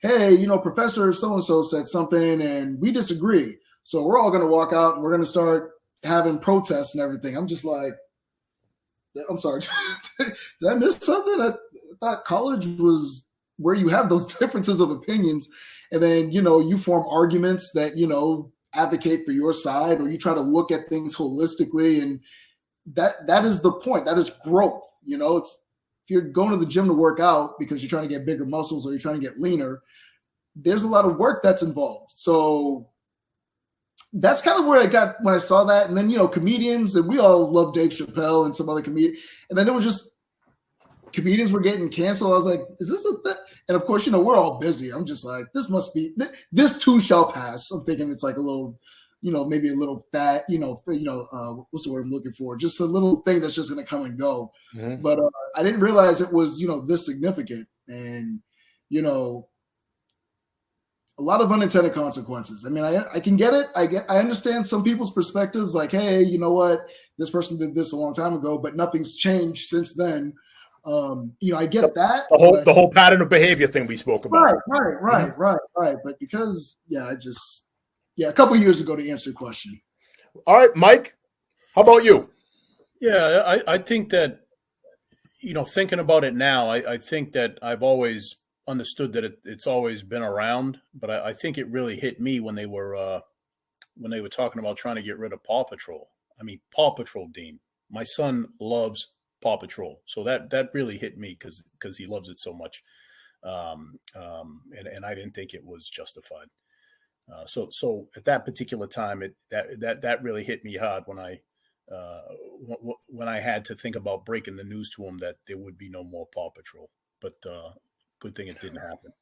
hey, Professor so-and-so said something and we disagree. So we're all going to walk out and we're going to start having protests and everything. I'm just like, I'm sorry. Did I miss something? I thought college was where you have those differences of opinions. And then, you form arguments that, advocate for your side, or you try to look at things holistically. And that is the point. That is growth. It's, if you're going to the gym to work out because you're trying to get bigger muscles or you're trying to get leaner, there's a lot of work that's involved. So that's kind of where I got when I saw that. And then, comedians, and we all love Dave Chappelle and some other comedians. And then it was just comedians were getting canceled. I was like, is this a thing? And of course, we're all busy. I'm just like, this too shall pass. I'm thinking it's like a little, maybe a little fat, what's the word I'm looking for? Just a little thing that's just going to come and go. Mm-hmm. But I didn't realize it was, this significant. And, a lot of unintended consequences. I mean, I can get it. I understand some people's perspectives, like, hey, you know what? This person did this a long time ago, but nothing's changed since then. I get that. The whole pattern of behavior thing we spoke about. Right. But because, a couple of years ago, to answer your question. All right, Mike, how about you? Yeah, I think that, thinking about it now, I think that I've always understood that it's always been around, but I think it really hit me when they were talking about trying to get rid of Paw Patrol. I mean, Paw Patrol, Dean. My son loves Paw Patrol, so that really hit me because he loves it so much, and I didn't think it was justified. So at that particular time, that really hit me hard when I had to think about breaking the news to him that there would be no more Paw Patrol. But good thing it didn't happen.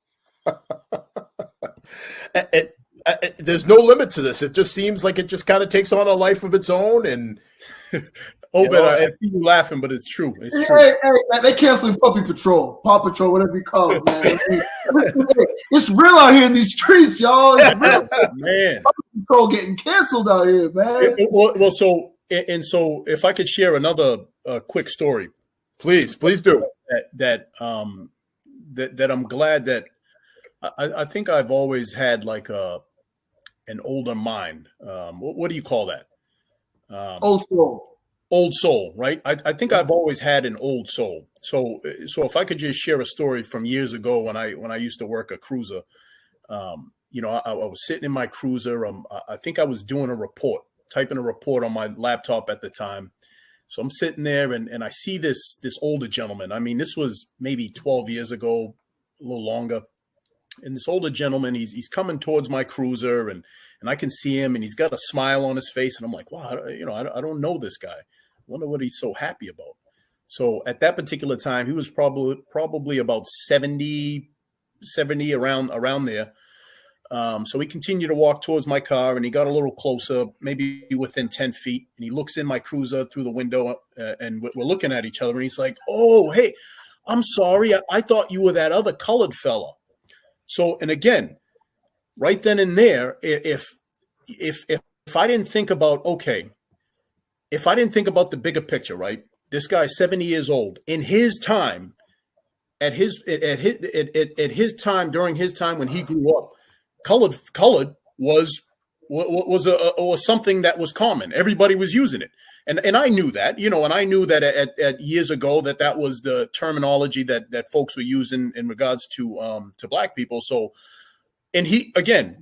There's no limit to this. It just seems like it just kind of takes on a life of its own. And Obed, I see you laughing, but it's true. It's true. Hey, they canceling Puppy Patrol, Paw Patrol, whatever you call it, man. It's real out here in these streets, y'all. It's real. Man, Puppy Patrol getting canceled out here, man. So if I could share another quick story, please do. That I'm glad that I think I've always had like an older mind. What do you call that? Old soul, right? I think I've always had an old soul. So if I could just share a story from years ago when I used to work a cruiser, I was sitting in my cruiser. I think I was doing typing a report on my laptop at the time. So I'm sitting there and I see this older gentleman. I mean, this was maybe 12 years ago, a little longer. And this older gentleman, he's coming towards my cruiser and I can see him and he's got a smile on his face. And I'm like, wow, I don't know this guy. I wonder what he's so happy about. So at that particular time, he was probably about 70 around there. So he continued to walk towards my car and he got a little closer, maybe within 10 feet. And he looks in my cruiser through the window and we're looking at each other. And he's like, oh, hey, I'm sorry. I thought you were that other colored fella. So, and again, right then and there, if I didn't think about, if I didn't think about the bigger picture, right? This guy's 70 years old. In his time, at his time, during his time when he grew up, colored was something that was common. Everybody was using it. And I knew that, and I knew that at years ago that was the terminology that folks were using in regards to black people. So, and he, again,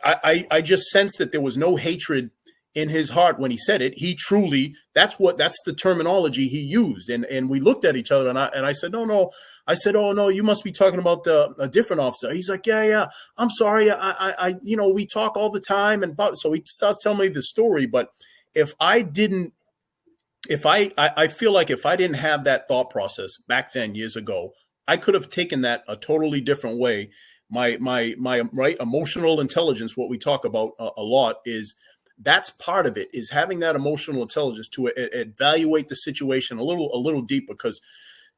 I just sensed that there was no hatred in his heart when he said it. He truly, that's the terminology he used. And we looked at each other and I said, no. I said, oh no, you must be talking about a different officer. He's like, yeah. I'm sorry. I we talk all the time. So he starts telling me the story. But I feel like if I didn't have that thought process back then years ago, I could have taken that a totally different way. My right emotional intelligence, what we talk about a lot, is that's part of it, is having that emotional intelligence to evaluate the situation a little deeper. Because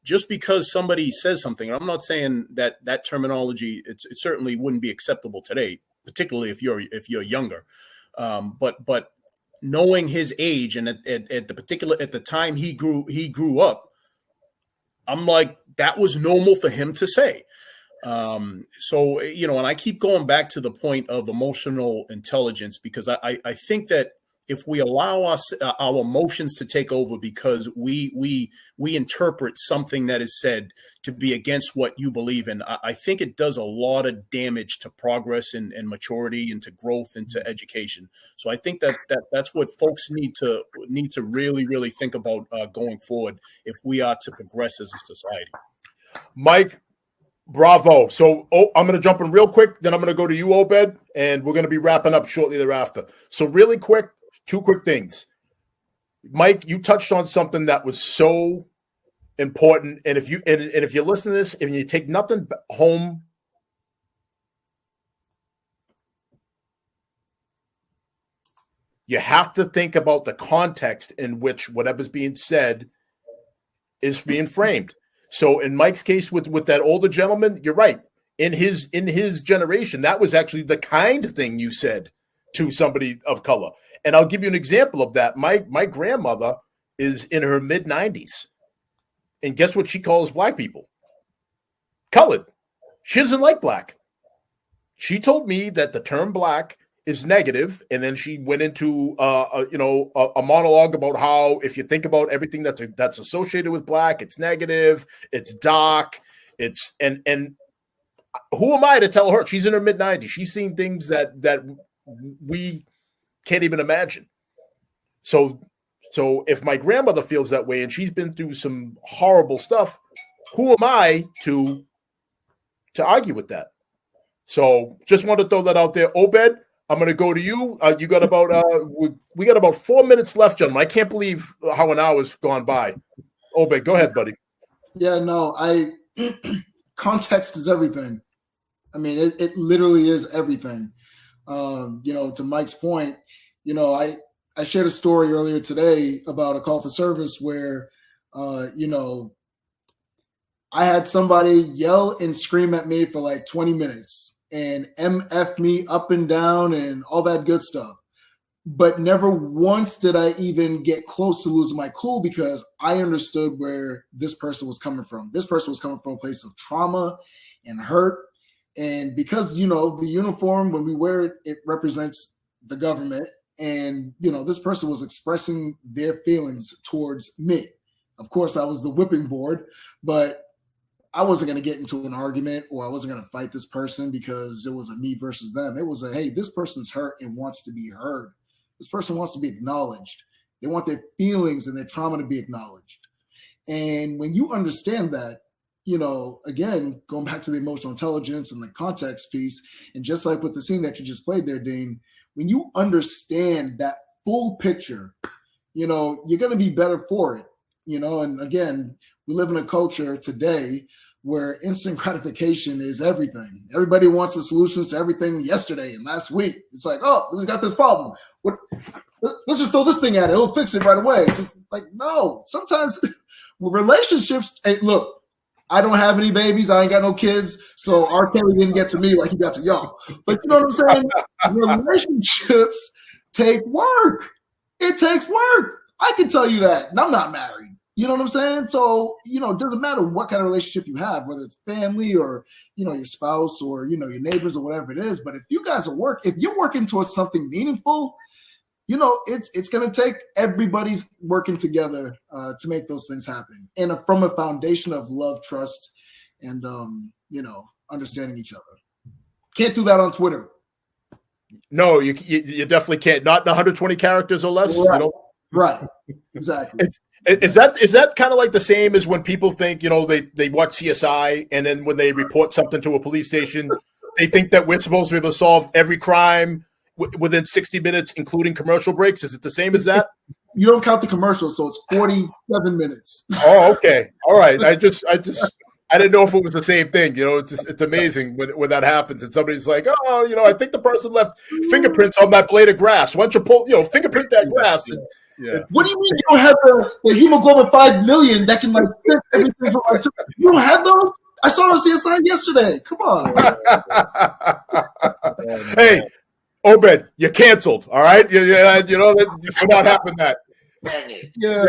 just because somebody says something, I'm not saying that terminology it certainly wouldn't be acceptable today, particularly if you're younger, but knowing his age and at the time he grew up, I'm like, that was normal for him to say. So, and I keep going back to the point of emotional intelligence, because I think that if we allow our emotions to take over because we interpret something that is said to be against what you believe in, I think it does a lot of damage to progress and maturity and to growth and to education. So I think that's what folks need to really, really think about going forward if we are to progress as a society. Mike, bravo. So I'm going to jump in real quick, then I'm going to go to you, Obed, and we're going to be wrapping up shortly thereafter. So really quick, two quick things. Mike, you touched on something that was so important. And if you listen to this, if you take nothing home, you have to think about the context in which whatever's being said is being framed. So in Mike's case with that older gentleman, you're right. In his generation, that was actually the kind thing you said to somebody of color. And I'll give you an example of that. My grandmother is in her mid-90s. And guess what she calls black people? Colored. She doesn't like black. She told me that the term black is negative, and then she went into a monologue about how if you think about everything that's associated with black, it's negative, it's dark, it's and who am I to tell her? She's in her mid-90s. She's seen things that we can't even imagine. So if my grandmother feels that way and she's been through some horrible stuff, who am I to argue with that? So just want to throw that out there. Obed, I'm going to go to you. You got about we got about 4 minutes left, gentlemen. I can't believe how an hour's gone by. Obed, go ahead, buddy. Yeah, no, context is everything. I mean, it literally is everything. To Mike's point, I shared a story earlier today about a call for service where, I had somebody yell and scream at me for like 20 minutes and MF me up and down and all that good stuff. But never once did I even get close to losing my cool because I understood where this person was coming from. This person was coming from a place of trauma and hurt. And because, the uniform, when we wear it, it represents the government. And, this person was expressing their feelings towards me. Of course, I was the whipping board, but I wasn't going to get into an argument or I wasn't going to fight this person because it was a me versus them. It was hey, this person's hurt and wants to be heard. This person wants to be acknowledged. They want their feelings and their trauma to be acknowledged. And when you understand that, again, going back to the emotional intelligence and the context piece, and just like with the scene that you just played there, Dean, when you understand that full picture, you're going to be better for it. And again, we live in a culture today where instant gratification is everything. Everybody wants the solutions to everything yesterday and last week. It's like, oh, we got this problem. Let's just throw this thing at it. It'll fix it right away. It's just like, no. Sometimes with relationships, hey, look, I don't have any babies. I ain't got no kids. So R. Kelly didn't get to me like he got to y'all. But you know what I'm saying? Relationships take work. It takes work. I can tell you that. And I'm not married. You know what I'm saying? So, it doesn't matter what kind of relationship you have, whether it's family or, your spouse or, your neighbors or whatever it is. But if you guys if you're working towards something meaningful, it's going to take everybody's working together to make those things happen. And from a foundation of love, trust, and, understanding each other. Can't do that on Twitter. No, you definitely can't. Not 120 characters or less. Right. Right. Exactly. Is that kind of like the same as when people think, they watch CSI and then when they report something to a police station, they think that we're supposed to be able to solve every crime within 60 minutes, including commercial breaks? Is it the same as that? You don't count the commercials, so it's 47 minutes. Oh, okay. All right. I didn't know if it was the same thing. It's amazing when that happens and somebody's like, oh, I think the person left fingerprints on that blade of grass. Why don't you fingerprint that grass? Yeah. What do you mean you don't have the hemoglobin 5 million that can fit everything from you don't have those? I saw it on CSI yesterday. Come on. Hey, Obed, you're canceled. All right, for not having that. Yeah.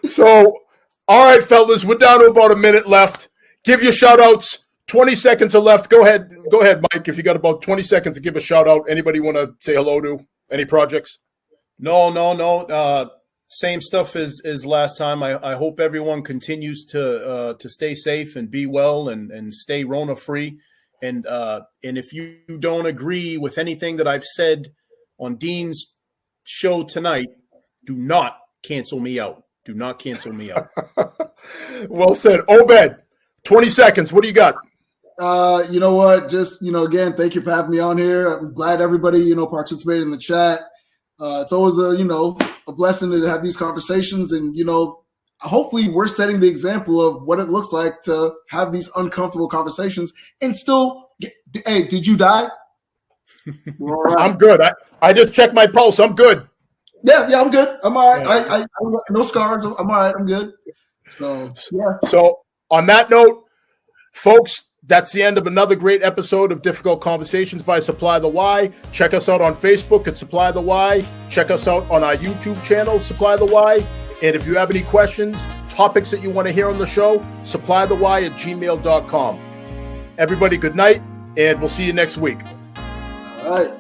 So, all right, fellas, we're down to about a minute left. Give your shout outs. 20 seconds are left. Go ahead, Mike. If you got about 20 seconds to give a shout out, anybody want to say hello to? Any projects? No. Same stuff as last time. I hope everyone continues to stay safe and be well and stay Rona free. And if you don't agree with anything that I've said on Dean's show tonight, do not cancel me out. Do not cancel me out. Well said. Obed, 20 seconds. What do you got? You know what? Just, again, thank you for having me on here. I'm glad everybody, participated in the chat. It's always a blessing to have these conversations. And, hopefully we're setting the example of what it looks like to have these uncomfortable conversations and still hey, did you die? Right. I'm good. I just checked my pulse. I'm good. Yeah, I'm good. I'm all right. I no scars. I'm all right. I'm good. So, yeah. So on that note, folks, that's the end of another great episode of Difficult Conversations by Supply the Why. Check us out on Facebook at Supply the Why. Check us out on our YouTube channel, Supply the Why. And if you have any questions, topics that you want to hear on the show, supplythewhy@gmail.com. Everybody, good night, and we'll see you next week. All right.